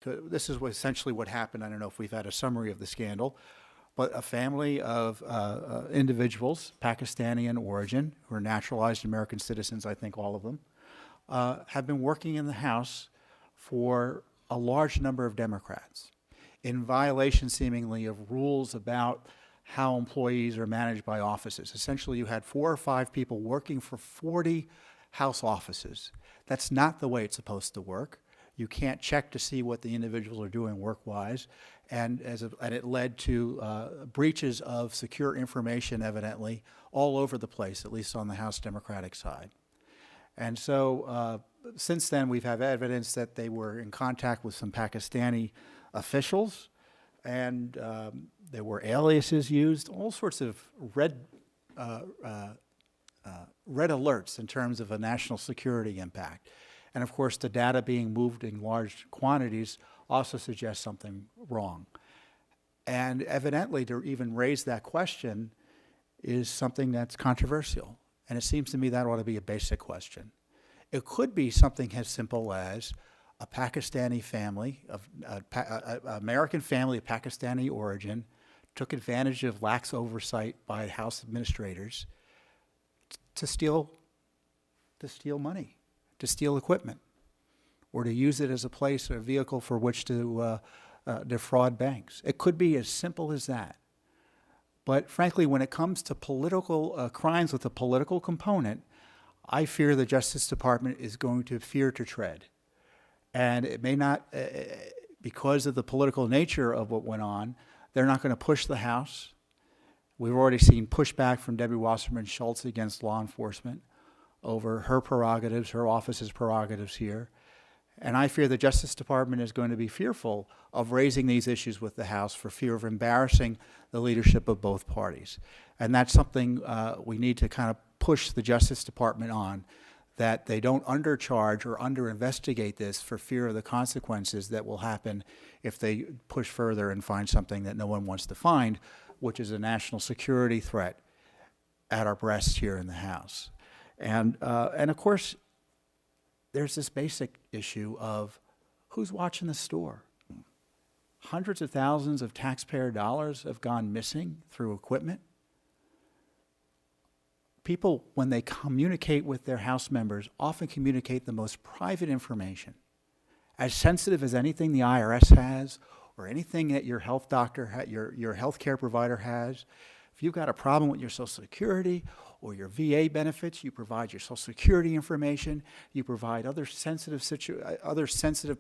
This is essentially what happened. I don't know if we've had a summary of the scandal, but a family of individuals, Pakistani in origin, who are naturalized American citizens, I think all of them, have been working in the House for a large number of Democrats in violation, seemingly, of rules about how employees are managed by offices. Essentially, you had 4 or 5 people working for 40 House offices. That's not the way it's supposed to work. You can't check to see what the individuals are doing work-wise, and it led to breaches of secure information, evidently, all over the place, at least on the House Democratic side. And so since then, we've had evidence that they were in contact with some Pakistani officials, and there were aliases used, all sorts of red alerts in terms of a national security impact. And of course, the data being moved in large quantities also suggests something wrong. And evidently, to even raise that question is something that's controversial. And it seems to me that ought to be a basic question. It could be something as simple as a Pakistani family, an American family of Pakistani origin, took advantage of lax oversight by House administrators to steal money, to steal equipment, or to use it as a place or a vehicle for which to defraud banks. It could be as simple as that. But frankly, when it comes to political crimes with a political component, I fear the Justice Department is going to fear to tread. And it may not, because of the political nature of what went on, they're not going to push the House. We've already seen pushback from Debbie Wasserman Schultz against law enforcement over her prerogatives, her office's prerogatives here. And I fear the Justice Department is going to be fearful of raising these issues with the House for fear of embarrassing the leadership of both parties. And that's something we need to kind of push the Justice Department on, that they don't undercharge or under-investigate this for fear of the consequences that will happen if they push further and find something that no one wants to find, which is a national security threat at our breasts here in the House. And of course, there's this basic issue of who's watching the store. Hundreds of thousands of taxpayer dollars have gone missing through equipment. People, when they communicate with their House members, often communicate the most private information, as sensitive as anything the IRS has or anything that your health doctor, your health care provider has. If you've got a problem with your Social Security or your VA benefits, you provide your Social Security information, you provide other sensitive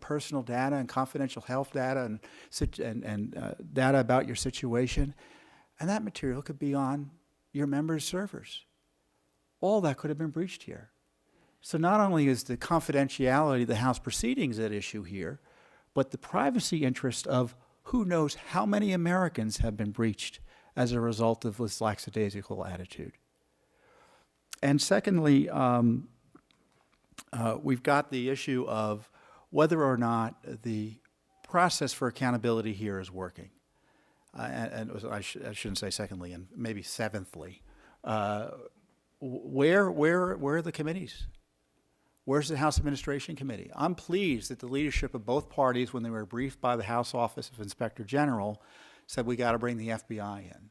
personal data and confidential health data and data about your situation, and that material could be on your members' servers. All that could have been breached here. So not only is the confidentiality of the House proceedings at issue here, but the privacy interest of who knows how many Americans have been breached as a result of this lackadaisical attitude. And secondly, we've got the issue of whether or not the process for accountability here is working. I shouldn't say secondly, and maybe seventhly. Where are the committees? Where's the House Administration Committee? I'm pleased that the leadership of both parties, when they were briefed by the House Office of Inspector General, said we got to bring the FBI in.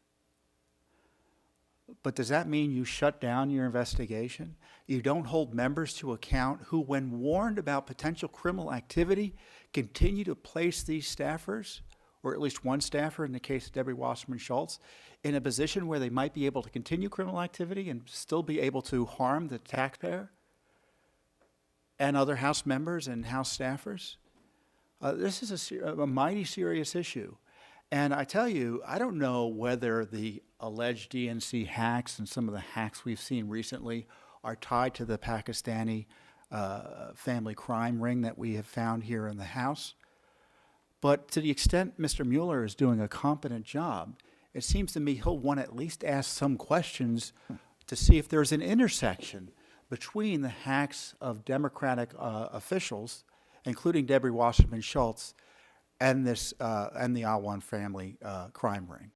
But does that mean you shut down your investigation? You don't hold members to account who, when warned about potential criminal activity, continue to place these staffers, or at least one staffer in the case of Debbie Wasserman Schultz, in a position where they might be able to continue criminal activity and still be able to harm the taxpayer and other House members and House staffers? This is a mighty serious issue. And I tell you, I don't know whether the alleged DNC hacks and some of the hacks we've seen recently are tied to the Pakistani family crime ring that we have found here in the House. But to the extent Mr. Mueller is doing a competent job, it seems to me he'll want to at least ask some questions to see if there's an intersection between the hacks of Democratic officials, including Debbie Wasserman Schultz, and the Awan family crime ring.